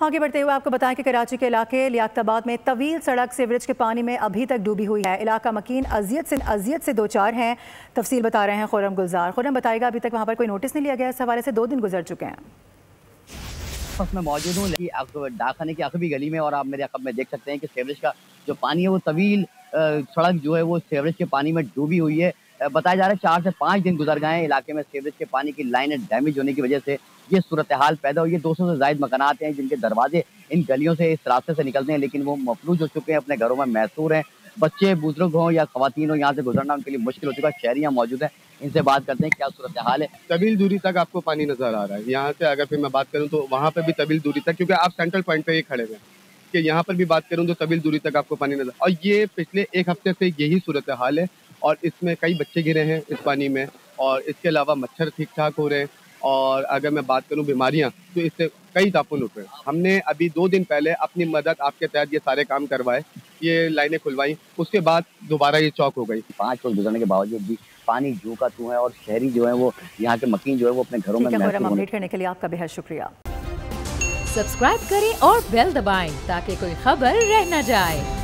आगे बढ़ते हुए आपको बताएं कि कराची के इलाके लियाकताबाद में तवील सड़क सीवरेज के पानी में अभी तक डूबी हुई है। इलाका मकीन अजियत से दो चार हैं। तफसील बता रहे हैं खुर्रम गुलजार। खुर्रम बताएगा, अभी तक वहाँ पर कोई नोटिस नहीं लिया गया? इस हवाले से 2 दिन गुजर चुके हैं। मैं मौजूद हूँ डाकखाने की आखिरी गली में और आप मेरे अकब में देख सकते हैं कि सीवरेज का जो पानी है वो तवील सड़क जो है वो सीवरेज के पानी में डूबी हुई है। बताया जा रहा है 4 से 5 दिन गुजर गए हैं इलाके में सीवरेज के पानी की लाइनें डैमेज होने की वजह से ये सूरत हाल पैदा हुई है। 200 से ज्यादा मकानात हैं जिनके दरवाजे इन गलियों से इस रास्ते से निकलते हैं, लेकिन वो मफलूज हो चुके हैं, अपने घरों में महसूर हैं। बच्चे बुजुर्ग हों या खवातीन हो, यहाँ से गुजरना उनके लिए मुश्किल हो चुका है। शहरी यहाँ मौजूद है, इनसे बात करते हैं क्या सूरत हाल है। तवील दूरी तक आपको पानी नजर आ रहा है। यहाँ से अगर फिर मैं बात करूँ तो वहाँ पे भी तवील दूरी तक, क्योंकि आप सेंट्रल पॉइंट पे ही खड़े हुए हैं, कि यहाँ पर भी बात करूँ तो तवील दूरी तक आपको पानी नजर, और ये पिछले 1 हफ्ते से यही सूरत हाल है। और इसमें कई बच्चे गिरे हैं इस पानी में, और इसके अलावा मच्छर ठीक ठाक हो रहे हैं। और अगर मैं बात करूं बीमारियां, तो इससे कई तापुन उठ रहे हैं। हमने अभी 2 दिन पहले अपनी मदद आपके तहत ये सारे काम करवाए, ये लाइनें खुलवाई, उसके बाद दोबारा ये चौक हो गई। 5 रोज गुजरने के बावजूद भी पानी जू का तू है और शहरी जो है वो यहाँ के मकीन जो है वो अपने घरों में अपडेट करने के लिए आपका बेहद शुक्रिया। सब्सक्राइब करें और बेल दबाएं ताकि कोई खबर रह न जाए।